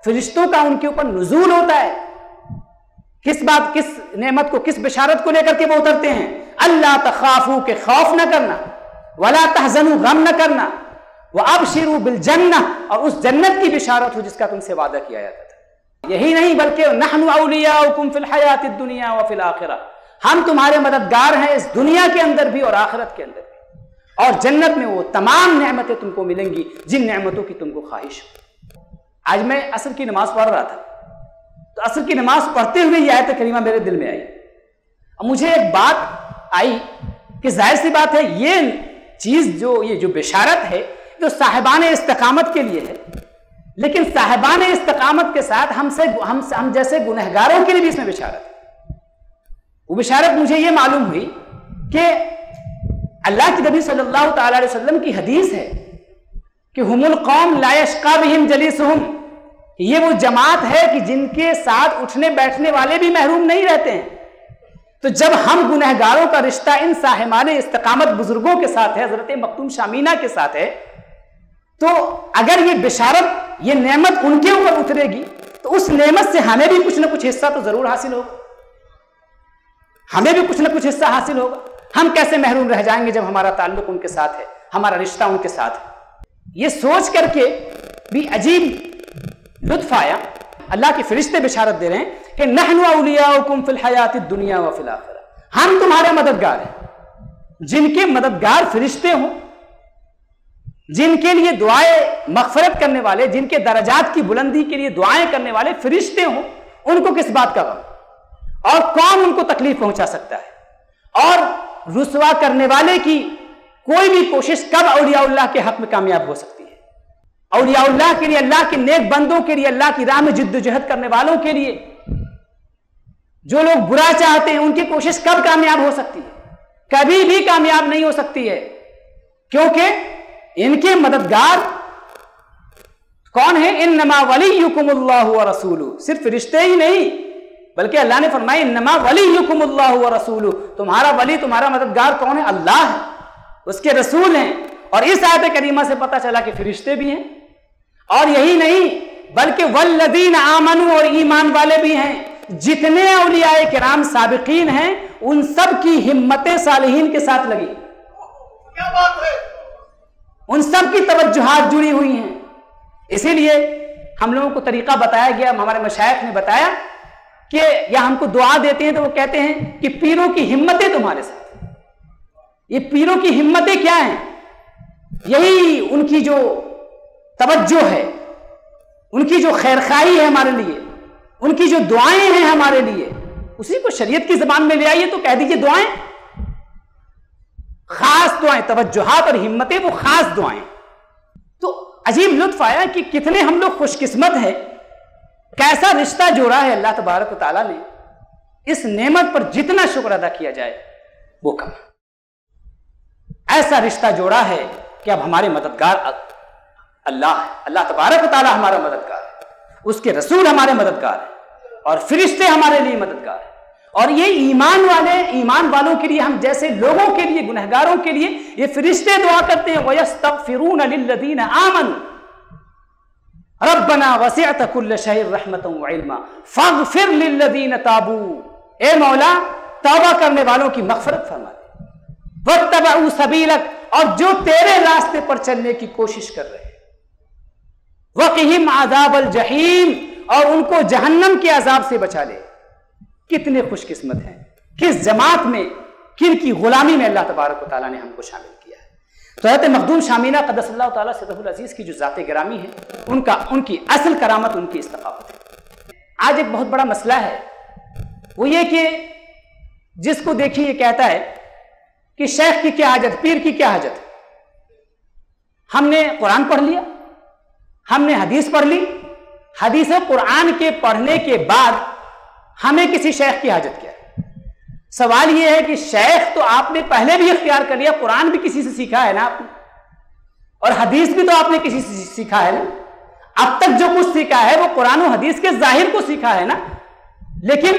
फरिश्तों का उनके ऊपर नुज़ूल होता है। किस बात, किस नेमत को, किस बिशारत को लेकर के वो उतरते हैं? अल्लाह तखाफू, के खौफ न करना, वला तहज़नू, गम न करना, व अबशिरू बिल जन्नह, और उस जन्नत की बिशारत हो जिसका तुमसे वादा किया जाता था। यही नहीं बल्कि नहनु औलियाउकुम फिल हयातिद दुनिया व फिल आखिरह, हम तुम्हारे मददगार हैं इस दुनिया के अंदर भी और आखिरत के अंदर भी, और जन्नत में वो तमाम नेमतें तुमको मिलेंगी जिन नेमतों की तुमको ख्वाहिश हो। आज मैं असर की नमाज पढ़ रहा था तो असर की नमाज पढ़ते हुए यह आयत करीमा मेरे दिल में आई। अब मुझे एक बात आई कि जाहिर सी बात है ये चीज ये जो बिशारत है जो साहिबान इस्तिकामत के लिए है, लेकिन साहिबान इस्तिकामत के साथ हम जैसे गुनहगारों के लिए भी इसमें बिशारत है। वो बिशारत मुझे ये मालूम हुई कि अल्लाह के नबी सल्लल्लाहु अलैहि वसल्लम की हदीस है कि हुमुल कौम ला यश्का बिहिम जलीसुहुम, ये वो जमात है कि जिनके साथ उठने बैठने वाले भी महरूम नहीं रहते हैं। तो जब हम गुनहगारों का रिश्ता इन साहिबाने इस्तिकामत बुजुर्गों के साथ है, हजरत मखदूम शामीना के साथ है, तो अगर ये बिशारत, ये नेमत उनके ऊपर उतरेगी तो उस नेमत से हमें भी कुछ ना कुछ हिस्सा तो जरूर हासिल होगा, हमें भी कुछ ना कुछ हिस्सा हासिल होगा। हम कैसे महरूम रह जाएंगे जब हमारा ताल्लुक उनके साथ है, हमारा रिश्ता उनके साथ है। ये सोच करके भी अजीब लुत्फ आया। अल्लाह के फरिश्ते बिशारत दे रहे हैं कि नहनु औलियाउकुम फिल हयातिद दुनिया व फिल आखिरह, हम तुम्हारे मददगार हैं। जिनके मददगार फरिश्ते हों, जिनके लिए दुआएं मगफरत करने वाले, जिनके दरजात की बुलंदी के लिए दुआएं करने वाले फरिश्ते हों, उनको किस बात का गम, और कौन उनको तकलीफ पहुंचा सकता है। और रुसवा करने वाले की कोई भी कोशिश कब औलियाउल्लाह के हक में कामयाब हो सकती है। औलियाउल्लाह के लिए, अल्लाह के नेक बंदों के लिए, अल्लाह की राह में जिद्दोजहद करने वालों के लिए, जो लोग बुरा चाहते हैं, उनकी कोशिश कब कामयाब हो सकती है? कभी भी कामयाब नहीं हो सकती है, क्योंकि इनके मददगार कौन है? इन्नमा वलियुकुमुल्लाहु व रसूलुहु। सिर्फ रिश्ते ही नहीं, बल्कि अल्लाह ने फरमाया इन्नमा वलियुकुमुल्लाहु व रसूलुहु, तुम्हारा वली, तुम्हारा मददगार कौन है? अल्लाह है, उसके रसूल हैं। और इस आयत करीमा से पता चला कि फरिश्ते भी हैं। और यही नहीं, बल्कि वल्लज़ीन आमनू, और ईमान वाले भी हैं। जितने औलियाए किराम साबिकीन हैं, उन सब की हिम्मतें सालिहीन के साथ लगी, क्या बात है, उन सब की तवज्जुहात जुड़ी हुई हैं। इसीलिए हम लोगों को तरीका बताया गया, हमारे मशाइख ने बताया कि या हमको दुआ देते हैं तो वो कहते हैं कि पीरों की हिम्मतें तुम्हारे साथ। ये पीरों की हिम्मतें क्या हैं? यही उनकी जो तवज्जो है, उनकी जो खैरखाई है हमारे लिए, उनकी जो दुआएं हैं हमारे लिए, उसी को शरीयत की जबान में ले आइए तो कह दीजिए दुआएं, खास दुआएं, तवज्जुहात और हिम्मतें वो खास दुआएं। तो अजीब लुत्फ आया कि कितने हम लोग खुशकिस्मत हैं, कैसा रिश्ता जोड़ा है अल्लाह तबारक व तआला ने। इस नेमत पर जितना शुक्र अदा किया जाए वो कम। ऐसा रिश्ता जोड़ा है कि अब हमारे मददगार अल्लाह है, अल्लाह तबारक व तआला हमारा मददगार है, उसके रसूल हमारे मददगार है, और फरिश्ते हमारे लिए मददगार है। और ये ईमान वालों के लिए, हम जैसे लोगों के लिए, गुनहगारों के लिए ये फरिश्ते दुआ करते हैं, वयस्तगफिरून लिल्लज़ीना आमनू रब्बना वसिअत कुल्ल शैइन रहमतन व इल्मा फगफिर लिल्लज़ीना ताबू। ए मौला, तौबा करने वालों की मगफरत फरमा दे। वत्तबऊ सबीलक, और जो तेरे रास्ते पर चलने की कोशिश कर रहे हैं, वक़िहिम अज़ाबल जहीम, और उनको जहन्नम के अजाब से बचा ले। कितने खुशकिस्मत हैं, किस जमात में, किन की गुलामी में अल्लाह तबारक व तआला ने हमको शामिल किया है। तो हज़रत मखदूम शामीना क़द्दसल्लाहु तआला सिर्रुल अज़ीज़ की जो ज़ात गिरामी है, उनकी असल करामत उनकी इस्तक़ामत है। आज एक बहुत बड़ा मसला है, वो ये कि जिसको देखिए ये कहता है कि शेख की क्या हाजत, पीर की क्या हाजत। हमने कुरान पढ़ लिया, हमने हदीस पढ़ ली, हदीस कुरान के पढ़ने के बाद हमें किसी शेख की हाजत क्या है। सवाल यह है कि शेख तो आपने पहले भी इख्तियार कर लिया, कुरान भी किसी से सीखा है ना आपने, और हदीस भी तो आपने किसी से सीखा है ना। अब तक जो कुछ सीखा है वो कुरान और हदीस के जाहिर को सीखा है ना। लेकिन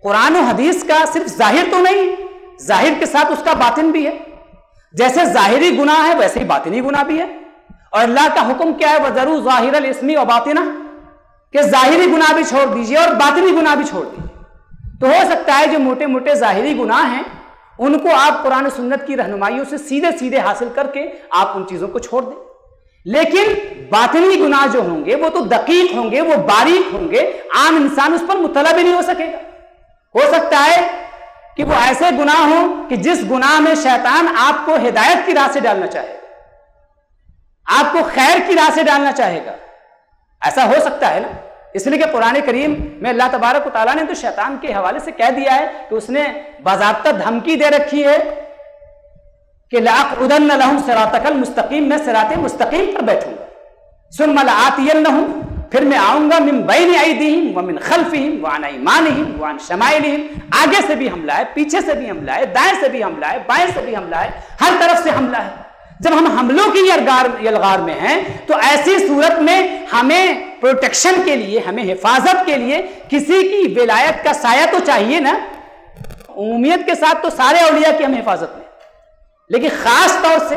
कुरान और हदीस का सिर्फ जाहिर तो नहीं, जाहिर के साथ उसका बातिन भी है। जैसे जाहिरी गुनाह है वैसे ही बातिनी गुनाह भी है। और अल्लाह का हुक्म क्या है? वज़रू ज़ाहिरल इस्मी व बातिना, कि जाहिरी गुनाह भी छोड़ दीजिए और बातिनी गुनाह भी छोड़ दीजिए। तो हो सकता है जो मोटे मोटे जाहिरी गुनाह हैं उनको आप कुरान और सुन्नत की रहनुमाइयों से सीधे सीधे हासिल करके आप उन चीजों को छोड़ दें, लेकिन बातिनी गुनाह जो होंगे वो तो दकीक होंगे, वो बारीक होंगे, आम इंसान उस पर मुत्तला भी नहीं हो सकेगा। हो सकता है कि वो ऐसे गुनाह हो कि जिस गुनाह में शैतान आपको हिदायत की राह से डालना चाहेगा, आपको खैर की राह से डालना चाहेगा। ऐसा हो सकता है ना। इसलिए कि कुरान करीम में अल्लाह तबारक व तआला ने तो शैतान के हवाले से कह दिया है कि उसने बाज़ाब्ता धमकी दे रखी है कि लअक़उदन्न लहुम सिरातकल मुस्तकीम, मैं सिराते मुस्तकीम पर बैठूंगा, सुम्मा लआतियन्नहुम, फिर मैं आऊंगा मिन बैनि अयदीहिम व मिन खल्फिहिम व अन अयमानिहिम व अन शमाइलिहिम, आगे से भी हमला है, पीछे से भी हमला है, दाएं से भी हमला है, बाएं से भी हमला है, हर तरफ से हमला है। जब हम हमलों की यलगार में हैं तो ऐसी सूरत में हमें प्रोटेक्शन के लिए, हमें हिफाजत के लिए किसी की विलायत का साया तो चाहिए ना। उम्मीद के साथ तो सारे औलिया की हमें हिफाजत में, लेकिन खास तौर से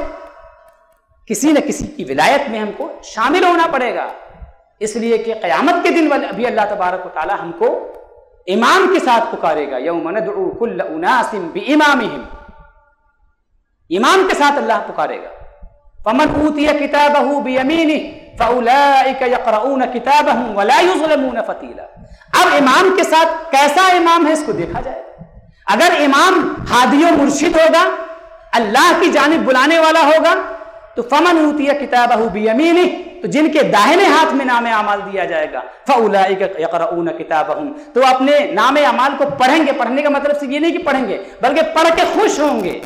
किसी न किसी की विलायत में हमको शामिल होना पड़ेगा, इसलिए कि क़यामत के दिन अभी अल्लाह तबारक व तआला हमको इमाम के साथ पुकारेगा। यौम नदउ कुल्ल उनासिम बिइमामिहिम, इमाम के साथ अल्लाह पुकारेगा। फमन ऊतिया किताबहु बियमीनिहि फउलाइका यक़रऊन किताबहुम वला युज़लमून फतीला। अब इमाम के साथ कैसा इमाम है इसको देखा जाएगा। अगर इमाम हादी व मुर्शिद होगा, अल्लाह की जानिब बुलाने वाला होगा, तो फमन ऊतिया किताबहु बियमीनिहि, तो जिनके दाहिने हाथ में नामे अमाल दिया जाएगा, फउलाइका यक़रऊन किताबहुम, तो अपने नामे अमाल को पढ़ेंगे। पढ़ने का मतलब सिर्फ ये नहीं कि पढ़ेंगे, बल्कि पढ़ के खुश होंगे।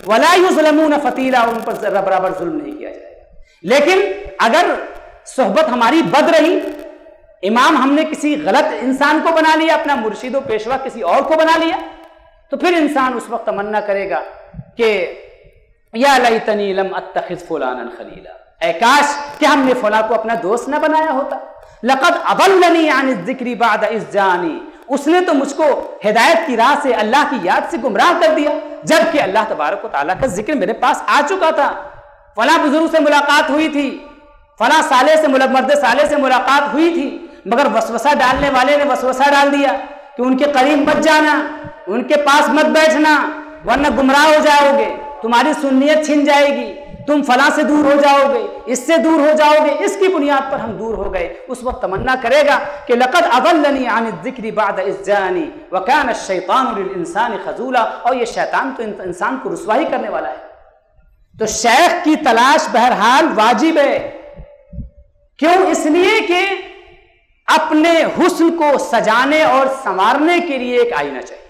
वला युज़लमून फतीला, उन पर बराबर जुल्म नहीं किया जाएगा। लेकिन अगर सोहबत हमारी बद रही, इमाम हमने किसी गलत इंसान को बना लिया, अपना मुर्शिद व पेशवा किसी और को बना लिया, तो फिर इंसान उस वक्त तमन्ना करेगा कि या लैतनी लम अत्तखिज़ फुलानन खलीला, ऐ काश कि हमने फला को अपना दोस्त न बनाया होता। लक़द अदल्लनी अन ज़िक्री बअद इज़ जानी, उसने तो मुझको हिदायत की राह से, अल्लाह की याद से गुमराह कर दिया, जबकि अल्लाह तबारक व तआला का जिक्र मेरे पास आ चुका था। फला बुजुर्ग से मुलाकात हुई थी, फला साले से मर्द साले से मुलाकात हुई थी, मगर वसवसा डालने वाले ने वसवसा डाल दिया कि उनके करीब मत जाना, उनके पास मत बैठना, वरना गुमराह हो जाओगे, तुम्हारी सुन्नियत छिन जाएगी, तुम फला से दूर हो जाओगे, इससे दूर हो जाओगे। इसकी बुनियाद पर हम दूर हो गए। उस वक्त तमन्ना करेगा कि लक़द अदल्लनी अन ज़िक्री बअद इज़ जानी व कान अश-शैतानु लिल इंसानी खज़ूला, और ये शैतान तो इंसान को रुसवाई करने वाला है। तो शेख की तलाश बहरहाल वाजिब है। क्यों? इसलिए कि अपने हुस्न को सजाने और संवारने के लिए एक आईना चाहिए।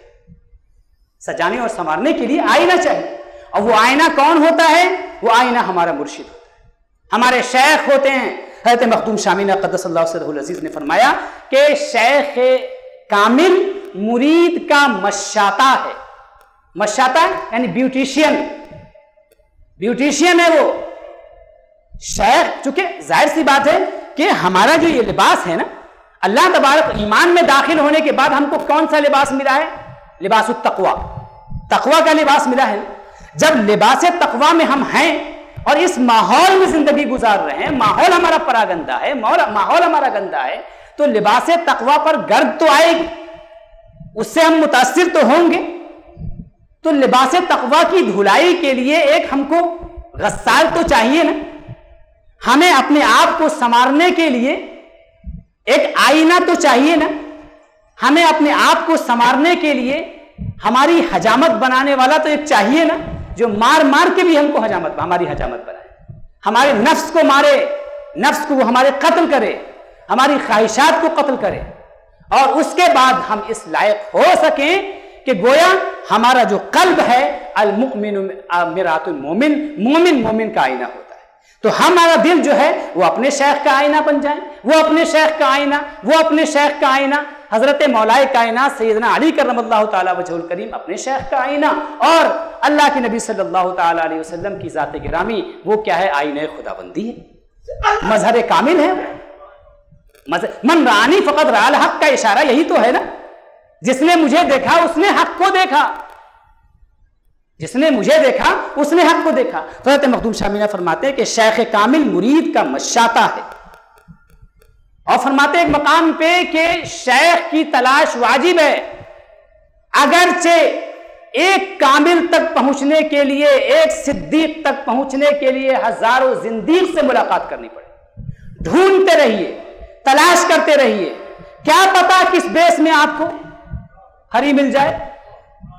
सजाने और संवारने के लिए आईना चाहिए, और वो आईना कौन होता है? वो आईना हमारा मुर्शिद होता है, हमारे शेख होते हैं। हज़रत मखदूम शामी क़द्दसल्लाहु सिर्रहुल अज़ीज़ ने फरमाया कि शेख कामिल मुरीद का मशाता है। मशाता यानी ब्यूटिशियन, ब्यूटिशियन है वो शेख। चूंकि जाहिर सी बात है कि हमारा जो ये लिबास है ना, अल्लाह तबारक, ईमान में दाखिल होने के बाद हमको कौन सा लिबास मिला है? लिबासुत तक़वा, तक़वा का लिबास मिला है। जब लिबास तक़वा में हम हैं और इस माहौल में जिंदगी गुजार रहे हैं, माहौल हमारा परागंदा है, माहौल हमारा गंदा है, तो लिबास तक़वा पर गर्द तो आएगी, उससे हम मुतासिर तो होंगे। तो लिबास तक़वा की धुलाई के लिए एक हमको गस्साल तो चाहिए ना, हमें अपने आप को संवारने के लिए एक आईना तो चाहिए ना, हमें अपने आप को संवारने के लिए हमारी हजामत बनाने वाला तो एक चाहिए ना, जो मार मार के भी हमको हमारी हजामत बनाए, हमारे नफ्स को मारे, नफ्स को हमारे कत्ल करे, हमारी ख्वाहिशात को कत्ल करे, और उसके बाद हम इस लायक हो सकें कि गोया हमारा जो कल्ब है, अल मुमिनु मिरातुल मोमिन, मोमिन मोमिन का आईना होता है। तो हमारा दिल जो है वो अपने शेख का आईना बन जाए, वो अपने शेख का आईना, वो अपने शेख का आईना। हजरत मौलाए कायनात सैयदना अली करमल्लाहु ताला वजहुल करीम अपने शेख का आईना, और अल्लाह के नबी सल्लल्लाहु ताला अलैहि वसल्लम की ज़ात गिरामी वो क्या है? आईने खुदाबंदी है, मजहर कामिल है। मन रानी फ़क़द राल हक का इशारा यही तो है ना, जिसने मुझे देखा उसने हक को देखा, जिसने मुझे देखा उसने हक को देखा। हज़रत मखदूम शामी फरमाते हैं कि शेख कामिल मुरीद का मशाता है, और फरमाते एक मकाम पे कि शेख की तलाश वाजिब है, अगरचे एक कामिल तक पहुंचने के लिए, एक सिद्दीक तक पहुंचने के लिए हजारों जिंदीक से मुलाकात करनी पड़े। ढूंढते रहिए, तलाश करते रहिए, क्या पता किस बेस में आपको हरी मिल जाए,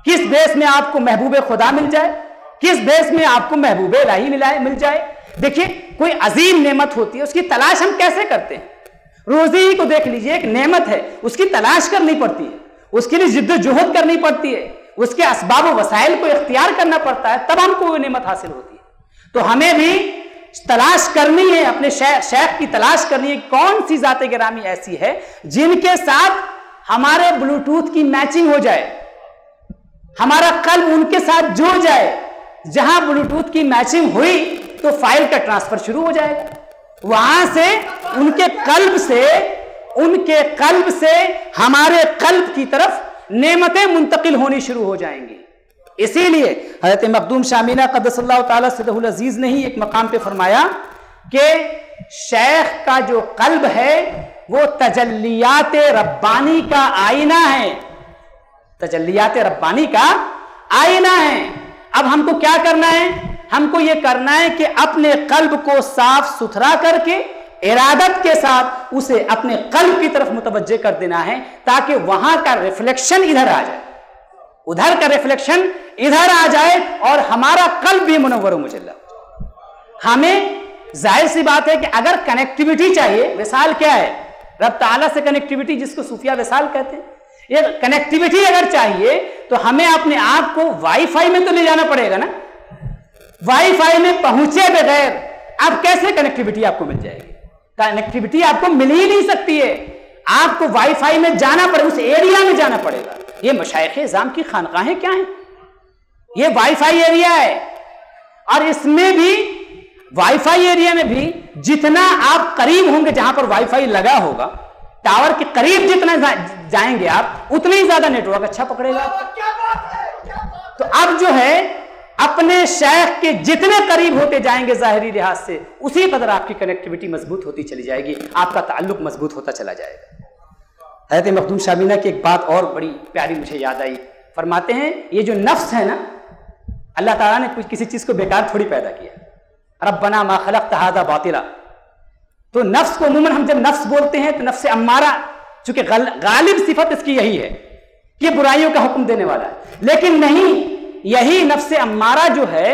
किस बेस में आपको महबूबे खुदा मिल जाए, किस बेस में आपको महबूबे इलाही मिल जाए। देखिए, कोई अजीम नेमत होती है, उसकी तलाश हम कैसे करते हैं? रोजी ही को देख लीजिए, एक नेमत है, उसकी तलाश करनी पड़ती है, उसके लिए जिद्दोजहद करनी पड़ती है, उसके असबाब वसाइल को इख्तियार करना पड़ता है, तब हमको वो नेमत हासिल होती है। तो हमें भी तलाश करनी है, अपने शेख की तलाश करनी है, कौन सी ज़ात गिरामी ऐसी है जिनके साथ हमारे ब्लूटूथ की मैचिंग हो जाए, हमारा कल्ब उनके साथ जुड़ जाए। जहां ब्लूटूथ की मैचिंग हुई तो फाइल का ट्रांसफर शुरू हो जाएगा, वहां से उनके कल्ब से हमारे कल्ब की तरफ नेमतें मुंतकिल होनी शुरू हो जाएंगी। इसीलिए हजरत मखदूम शामीना क़द्दसल्लाहु ताला सिर्रहुल अज़ीज़ ने ही एक मकाम पे फरमाया कि शेख का जो कल्ब है वो तजल्लियात रब्बानी का आईना है, तजल्लियात रब्बानी का आईना है। अब हमको क्या करना है? हमको ये करना है कि अपने कल्ब को साफ सुथरा करके इरादत के साथ उसे अपने कल्ब की तरफ मुतवज्जे कर देना है, ताकि वहां का रिफ्लेक्शन इधर आ जाए, उधर का रिफ्लेक्शन इधर आ जाए और हमारा कल्ब भी मुनव्वर व मुजल्ला। हमें जाहिर सी बात है कि अगर कनेक्टिविटी चाहिए, विसाल क्या है? रब ताला से कनेक्टिविटी, जिसको सूफिया विसाल कहते हैं। ये कनेक्टिविटी अगर चाहिए तो हमें अपने आप को वाईफाई में तो ले जाना पड़ेगा ना। वाईफाई में पहुंचे बगैर अब कैसे कनेक्टिविटी आपको मिल जाएगी? कनेक्टिविटी आपको मिल ही नहीं सकती है, आपको वाईफाई में जाना पड़ेगा, उस एरिया में जाना पड़ेगा। ये मशाइख इज़ाम की खानकाहें क्या हैं? ये वाईफाई एरिया है, और इसमें भी वाईफाई एरिया में भी जितना आप करीब होंगे, जहां पर वाईफाई लगा होगा, टावर के करीब जितना जाएंगे आप, उतना ही ज्यादा नेटवर्क अच्छा पकड़ेगा। तो अब जो है अपने शेख के जितने करीब होते जाएंगे जाहिरी लिहाज से, उसी कदर आपकी कनेक्टिविटी मजबूत होती चली जाएगी, आपका ताल्लुक मजबूत होता चला जाएगा। हज़रत मखदूम शामीना की एक बात और बड़ी प्यारी मुझे याद आई। फरमाते हैं ये जो नफ्स है ना, अल्लाह ताला ने कुछ किसी चीज को बेकार थोड़ी पैदा किया। रब्बना मा खलक़्त हाज़ा बातिला। तो नफ्स को अमूमन हम जब नफ्स बोलते हैं तो नफ्स अम्मारा, चूंकि गालिब सिफत इसकी यही है कि बुराइयों का हुक्म देने वाला है, लेकिन नहीं, यही नफ्स अम्मारा जो है,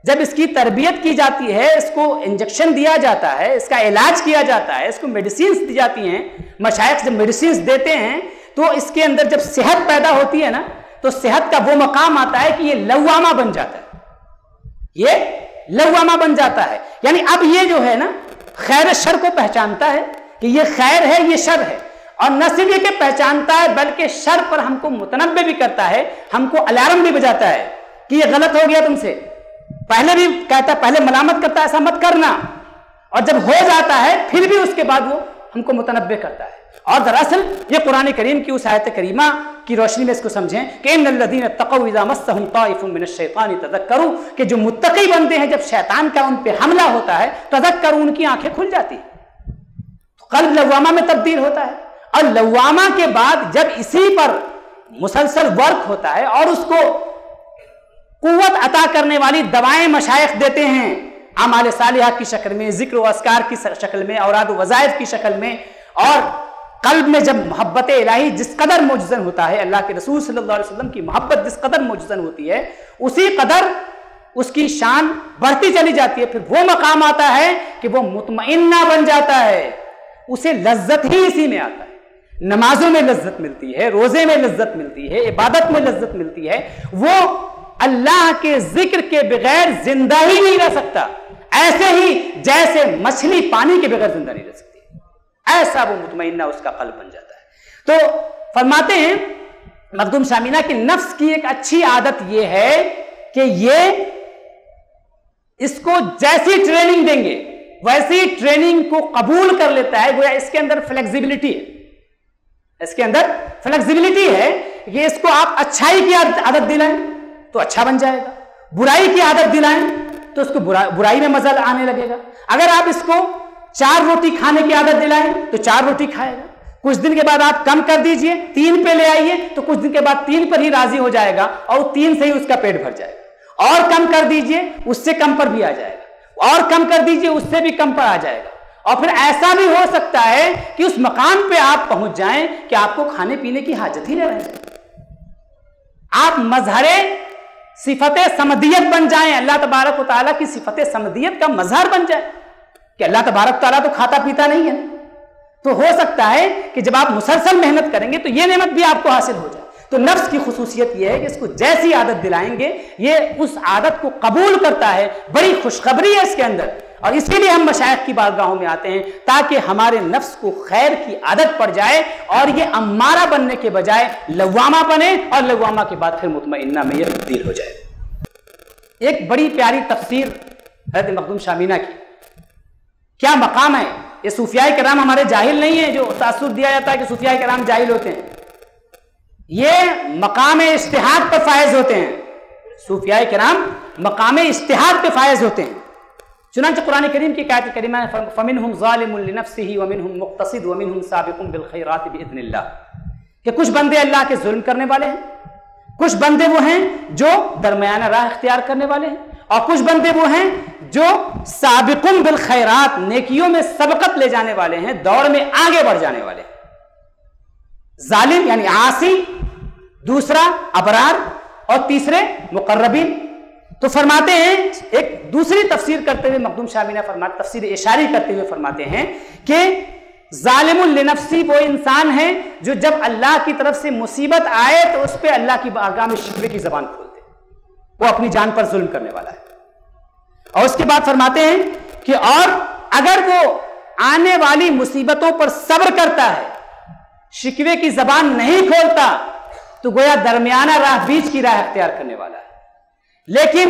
जब इसकी तरबियत की जाती है, इसको इंजेक्शन दिया जाता है, इसका इलाज किया जाता है, इसको मेडिसिन दी जाती हैं, मशाइख जब मेडिसिन देते हैं तो इसके अंदर जब सेहत पैदा होती है ना, तो सेहत का वो मकाम आता है कि ये लवामा बन जाता है, ये लवामा बन जाता है। यानी अब ये जो है ना, खैर शर को पहचानता है कि ये खैर है, ये शर है, और न सिर्फ ये कि पहचानता है बल्कि शर पर हमको मुतनब्बे भी करता है, हमको अलार्म भी बजाता है कि ये गलत हो गया तुमसे। पहले भी कहता है, पहले मलामत करता है ऐसा मत करना, और जब हो जाता है फिर भी उसके बाद वो हमको मुतनब्बे करता है। और दरअसल ये कुरान करीम की उस आयत करीमा की रोशनी में इसको समझें कि इन्नल्लज़ीना तक़व इज़ा मस्सहुम ताइफुम मिनश्शैतानि तज़क्करू, कि जो मुत्तकी बंदे हैं जब शैतान का उन पे हमला होता है, तज़क्करू, उनकी आंखें खुल जाती है, तो कल्ब लवामा में तब्दील होता है। और लवामा के बाद जब इसी पर मुसलसल वर्क होता है और उसको कुव्वत अता करने वाली दवाएं मशाइख देते हैं, आमाल सालिहा की शक्ल में, जिक्र व अस्कार की शक्ल में, औराद व वज़ाइफ की शक्ल में, और कल्ब में जब मोहब्बत इलाही जिस कदर मौजूदन होता है, अल्लाह के रसूल सल्लल्लाहु अलैहि वसल्लम की मोहब्बत जिस कदर मौजूदन होती है, उसी कदर उसकी शान बढ़ती चली जाती है। फिर वो मकाम आता है कि वो मुतमइन्ना बन जाता है, उसे लज्जत ही इसी में आता है। नमाजों में लज्जत मिलती है, रोजे में लज्जत मिलती है, इबादत में लज्जत मिलती है। वो अल्लाह के जिक्र के बगैर जिंदा ही नहीं रह सकता, ऐसे ही जैसे मछली पानी के बगैर जिंदा नहीं रह सकती, ऐसा वो मुतमइन्ना उसका कल्ब बन जाता है। तो फरमाते हैं मखदूम शामीना की नफ्स की एक अच्छी आदत यह है कि ये इसको जैसी ट्रेनिंग देंगे वैसी ट्रेनिंग को कबूल कर लेता है। गोया इसके अंदर फ्लेक्सिबिलिटी है, इसके अंदर फ्लेक्सिबिलिटी है कि इसको आप अच्छाई की आदत दिलाएं तो अच्छा बन जाएगा, बुराई की आदत दिलाएं तो उसको बुराई में मजा आने लगेगा। अगर आप इसको 4 रोटी खाने की आदत दिलाएं तो 4 रोटी खाएगा, कुछ दिन के बाद आप कम कर दीजिए, 3 पे ले आइए तो कुछ दिन के बाद 3 पर ही राजी हो जाएगा और 3 से ही उसका पेट भर जाएगा। और कम कर दीजिए, उससे कम पर भी आ जाएगा, और कम कर दीजिए, उससे भी कम पर आ जाएगा। और फिर ऐसा भी हो सकता है कि उस मकाम पे आप पहुंच जाएं कि आपको खाने पीने की हाजत ही न रह जाए, आप मजहरे सिफते समदियत बन जाएं, अल्लाह तबारक व तआला की सिफते समदियत का मजहर बन जाए कि अल्लाह तबारक व तआला तो खाता पीता नहीं है। तो हो सकता है कि जब आप मुसलसल मेहनत करेंगे तो यह नेमत भी आपको हासिल हो जाए। तो नफ्स की खुसूसियत यह है कि इसको जैसी आदत दिलाएंगे ये उस आदत को कबूल करता है, बड़ी खुशखबरी है इसके अंदर। और इसीलिए हम मशाइख की बारगाहों में आते हैं ताकि हमारे नफ्स को खैर की आदत पड़ जाए और ये अम्मारा बनने के बजाय लवामा बने, और लवामा के बाद फिर मुतमइन्ना में ये तब्दील हो जाए। एक बड़ी प्यारी तफसीर हज़रत मखदूम शामीना की, क्या मकाम है ये सूफियाए किराम हमारे जाहिल नहीं है जो तासुर दिया जाता है कि सूफियाए किराम जाहिल होते हैं। ये मकाम इज्तिहाद पर फायज होते हैं। सूफियाए किराम मकाम इज्तिहाद पे फायज होते हैं। चुनांचे कुरान करीम की आयत करीमा है फमिनहुम ज़ालिमुन लिनफ्सिही व मिनहुम मुक़्तसिद व मिनहुम साबिक़ुन बिल खैरात बिइज़्निल्लाह, कि कुछ बंदे अल्लाह के जुल्म करने वाले हैं, कुछ बंदे वो हैं जो दरमियाना राह इख्तियार करने वाले हैं, और कुछ बंदे वो हैं जो साबिक़ुन बिल खैरात, नेकियों में सबकत ले जाने वाले हैं, दौड़ में आगे बढ़ जाने वाले हैं। जालिम यानी आसी, दूसरा अबरार, और तीसरे मुकर्रबीन। तो फरमाते हैं, एक दूसरी तफसीर करते हुए मखदूम शाह मीना फरमाते, तफसीर इशारी करते हुए फरमाते हैं कि ज़ालिमुल लिनफ्सी वो इंसान है जो जब अल्लाह की तरफ से मुसीबत आए तो उस पर अल्लाह की बारगाह में शिकवे की जबान खोलते, वो अपनी जान पर जुल्म करने वाला है। और उसके बाद फरमाते हैं कि और अगर वो आने वाली मुसीबतों पर सब्र करता है, शिकवे की जबान नहीं खोलता, तो गोया दरमियाना राह, बीच की राह इख्तियार करने वाला है। लेकिन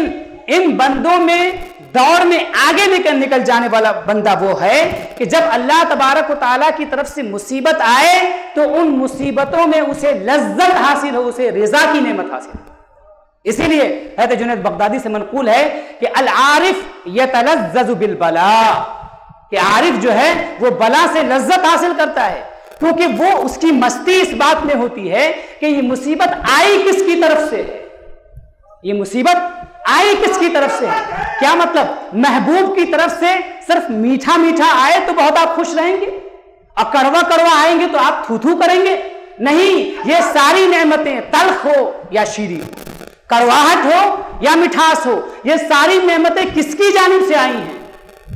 इन बंदों में दौड़ में आगे निकल जाने वाला बंदा वो है कि जब अल्लाह तबारक व तआला की तरफ से मुसीबत आए तो उन मुसीबतों में उसे लज्जत हासिल हो, उसे रिजा की नेमत हासिल हो। इसीलिए हज़रत जुनैद बगदादी से मनकूल है कि अल आरिफ यतलज़्ज़ज़ु बिल बला, कि आरिफ जो है वो बला से लज्जत हासिल करता है, क्योंकि वो उसकी मस्ती इस बात में होती है कि ये मुसीबत आई किसकी तरफ से है, ये मुसीबत आई किसकी तरफ से है। क्या मतलब, महबूब की तरफ से सिर्फ मीठा मीठा आए तो बहुत आप खुश रहेंगे, और कड़वा कड़वा आएंगे तो आप थू थू करेंगे? नहीं, ये सारी नेमतें तल्ख हो या शीरी, कड़वाहट हो या मिठास हो, ये सारी नेमतें किसकी जानिब से आई हैं?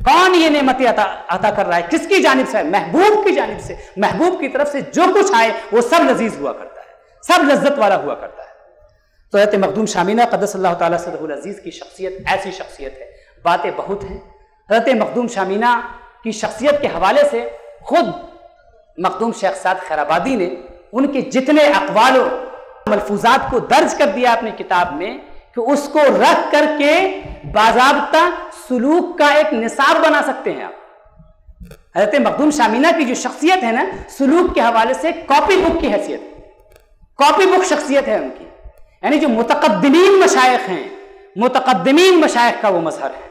कौन ये नेमतें अता कर रहा है? किसकी जानिब से? महबूब की जानिब से। महबूब की तरफ से जो कुछ आए वो सब लजीज हुआ करता है, सब लज्जत वाला हुआ करता है। तो हज़रत मखदूम शाह मीना क़द्दसल्लाहु तआला सिर्रहुल अज़ीज़ की शख्सियत ऐसी शख्सियत है, बातें बहुत हैं। हज़रत मखदूम शाह मीना की शख्सियत के हवाले से खुद मखदूम शेख साद खैराबादी ने उनके जितने अक़वाल मलफूजात को दर्ज कर दिया अपनी किताब में कि उसको रख करके बाज़ाब्ता सुलूक का एक निसाब बना सकते हैं आप। हज़रत मखदूम शाह मीना की जो शख्सियत है ना, सुलूक के हवाले से कॉपी बुक की हैसियत, कॉपी बुक शख्सियत है उनकी। यानी जो मुतक़द्दिमीन मशाइख हैं, मुतक़द्दिमीन मशाइख का वो मज़हर है,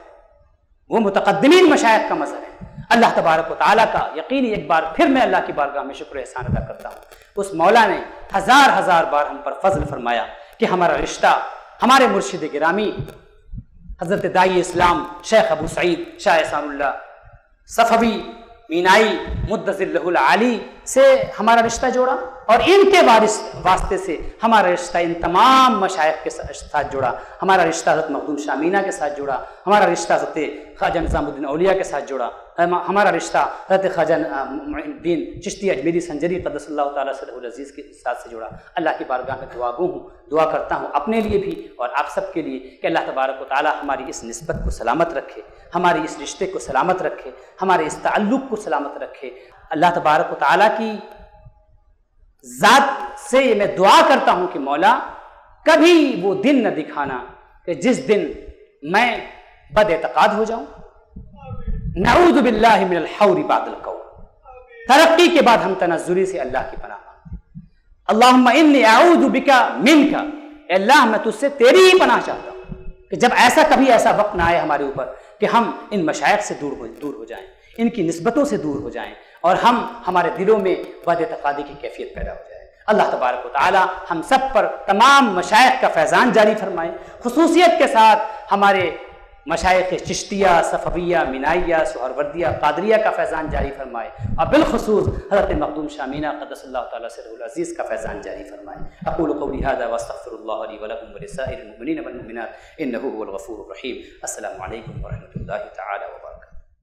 वो मुतक़द्दिमीन मशाइख का मज़हर है। अल्लाह तबारक व तआला का यकीनी एक बार फिर मैं अल्लाह की बारगाह में शुक्र एहसान अदा करता हूँ। उस मौला ने हजार हजार बार हम पर फजल फरमाया कि हमारा रिश्ता हमारे मुर्शिद गिरामी हज़रत दाई इस्लाम शेख अबू सईद शाह एहसानुल्लाह सफ़वी मीनाई मुद्दज़िल्लहुल आली से हमारा रिश्ता जोड़ा, और इनके वास्ते से हमारा रिश्ता इन तमाम मशाइख के साथ जुड़ा। हमारा रिश्ता हज़रत मखदूम शाह मीना के साथ जुड़ा, हमारा रिश्ता हज़रत ख्वाजा निज़ामुद्दीन औलिया के साथ जुड़ा, हमारा रिश्ता हज़रत ख्वाजा मुइनुद्दीन चिश्ती अजमेरी संजरी क़द्दसल्लाहु तआला सिर्रहुल अज़ीज़ के साथ से जुड़ा। अल्लाह की बारगाह में दुआ करता हूँ अपने लिए भी और आप सब के लिए कि अल्लाह तबारक व तआला हमारी इस निस्बत को सलामत रखे, हमारी इस रिश्ते को सलामत रखे, हमारे इस ताल्लुक़ को सलामत रखे। अल्लाह तबारक व तआला की ज़ात से ये मैं दुआ करता हूँ कि मौला कभी वो दिन न दिखाना कि जिस दिन मैं बद-एतक़ाद हो जाऊँ। नऊज़ु बिल्लाहि मिनल हौरि बादल कौल, तरक्की के बाद हम तनज़्ज़ुली से अल्लाह की पनाह मांगते। अल्लाहुम्मा इन्नी अऊज़ु बिका मिनका, अल्लाह मैं तुझसे तेरी ही पनाह चाहता हूँ कि जब कभी ऐसा वक्त ना आए हमारे ऊपर कि हम इन मशाइख से दूर हो जाएं, इनकी निस्बतों से दूर हो जाएं, और हमारे दिलों में बद-एतक़ादी की कैफियत पैदा हो जाए। अल्लाह तबारक व तआला हम सब पर तमाम मशाइख का फैज़ान जारी फरमाए, खुसूसियत के साथ हमारे मशाइख चिश्तिया, सफ़विया, मिनाइया, सुहरवर्दिया, क़ादरिया का फैज़ान जारी फरमाए, और बिलख़ुसूस हज़रत मखदूम शाह मीना क़द्दसल्लाहु तआला सिर्रहुल अज़ीज़ का फैज़ान जारी फरमाए। अक़ूलु क़ौली हाज़ा व अस्तग़फ़िरुल्लाह ली व लकुम व लिसाइरिल मुमिनीन वल मुमिनात इन्नहु हुवल गफ़ूरुर रहीम। अस्सलामु अलैकुम व रहमतुल्लाहि तआला व बरकातुहू।